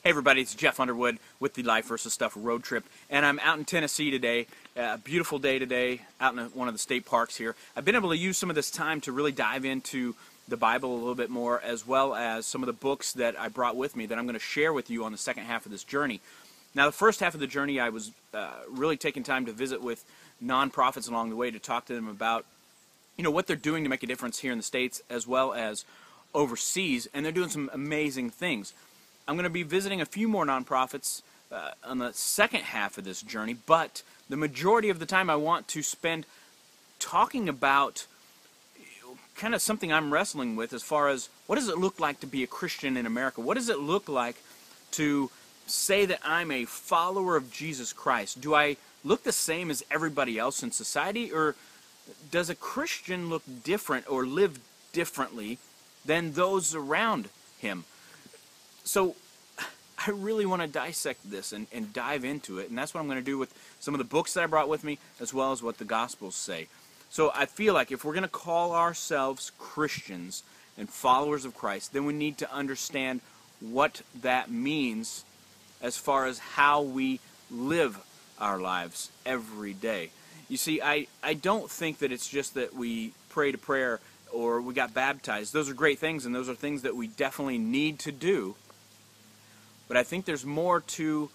Hey everybody, it's Jeff Underwood with the Life vs. Stuff road trip, and I'm out in Tennessee today. A beautiful day today, out in one of the state parks here. I've been able to use some of this time to really dive into the Bible a little bit more, as well as some of the books that I brought with me that I'm going to share with you on the second half of this journey. Now, the first half of the journey, I was really taking time to visit with nonprofits along the way to talk to them about, what they're doing to make a difference here in the States as well as overseas, and they're doing some amazing things. I'm going to be visiting a few more nonprofits on the second half of this journey, but the majority of the time I want to spend talking about kind of something I'm wrestling with as far as what does it look like to be a Christian in America? What does it look like to say that I'm a follower of Jesus Christ? Do I look the same as everybody else in society, or does a Christian look different or live differently than those around him? So I really want to dissect this and dive into it, and that's what I'm going to do with some of the books that I brought with me, as well as what the Gospels say. So I feel like if we're going to call ourselves Christians and followers of Christ, then we need to understand what that means as far as how we live our lives every day. You see, I don't think that it's just that we prayed a prayer or we got baptized. Those are great things, and those are things that we definitely need to do. But I think there's more to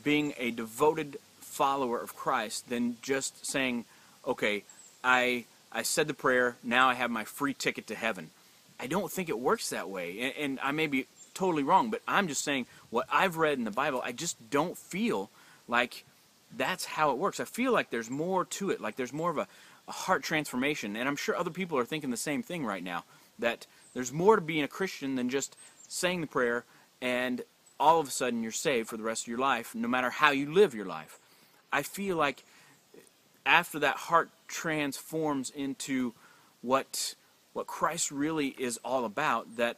being a devoted follower of Christ than just saying, okay, I said the prayer, now I have my free ticket to heaven. I don't think it works that way, and I may be totally wrong, but I'm just saying what I've read in the Bible, I just don't feel like that's how it works. I feel like there's more to it, like there's more of a heart transformation, and I'm sure other people are thinking the same thing right now, that there's more to being a Christian than just saying the prayer and all of a sudden you're saved for the rest of your life, no matter how you live your life. I feel like after that heart transforms into what Christ really is all about, that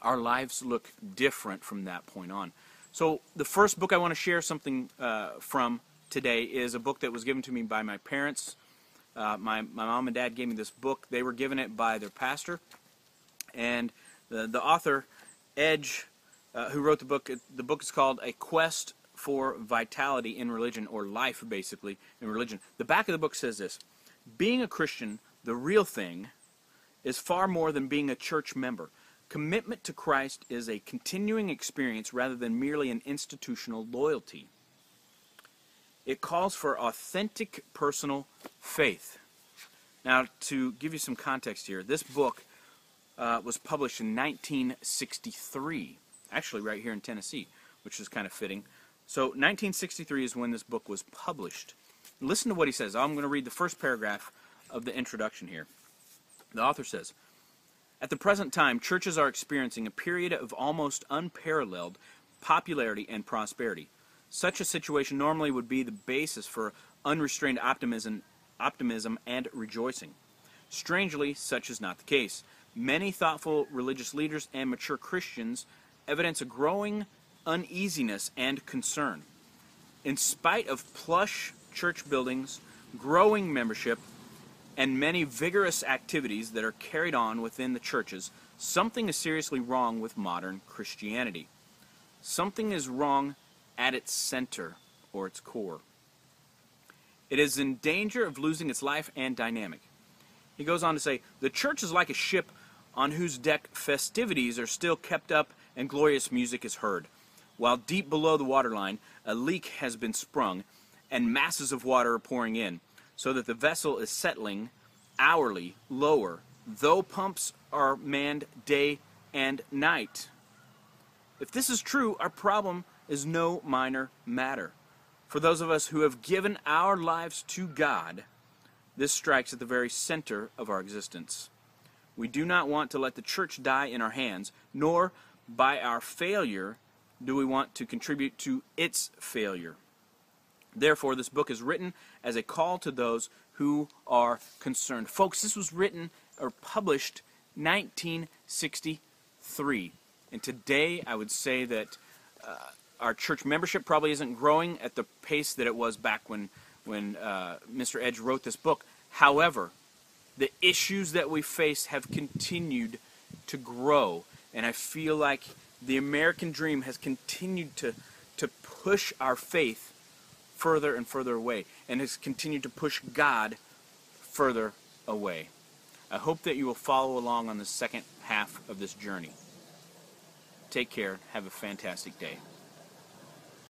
our lives look different from that point on. So the first book I want to share something from today is a book that was given to me by my parents. My mom and dad gave me this book. They were given it by their pastor. And the author, Edge, who wrote the book is called A Quest for Vitality in Religion, or Life, basically, in Religion. The back of the book says this: being a Christian, the real thing, is far more than being a church member. Commitment to Christ is a continuing experience rather than merely an institutional loyalty. It calls for authentic personal faith. Now, to give you some context here, this book was published in 1963. Actually right here in Tennessee, which is kind of fitting. So 1963 is when this book was published. Listen to what he says. I'm going to read the first paragraph of the introduction here. The author says, "At the present time, churches are experiencing a period of almost unparalleled popularity and prosperity. Such a situation normally would be the basis for unrestrained optimism and rejoicing. Strangely, such is not the case. Many thoughtful religious leaders and mature Christians evidence a growing uneasiness and concern. In spite of plush church buildings, growing membership, and many vigorous activities that are carried on within the churches, something is seriously wrong with modern Christianity. Something is wrong at its center, or its core. It is in danger of losing its life and dynamic." He goes on to say, "The church is like a ship on whose deck festivities are still kept up and glorious music is heard, while deep below the waterline a leak has been sprung and masses of water are pouring in, so that the vessel is settling hourly lower, though pumps are manned day and night. If this is true, our problem is no minor matter. For those of us who have given our lives to God, this strikes at the very center of our existence. We do not want to let the church die in our hands, nor by our failure do we want to contribute to its failure. Therefore, this book is written as a call to those who are concerned." Folks, this was written or published 1963. And today I would say that our church membership probably isn't growing at the pace that it was back when Mr. Edge wrote this book. However, the issues that we face have continued to grow, and I feel like the American dream has continued to push our faith further and further away, and has continued to push God further away. I hope that you will follow along on the second half of this journey. Take care. Have a fantastic day.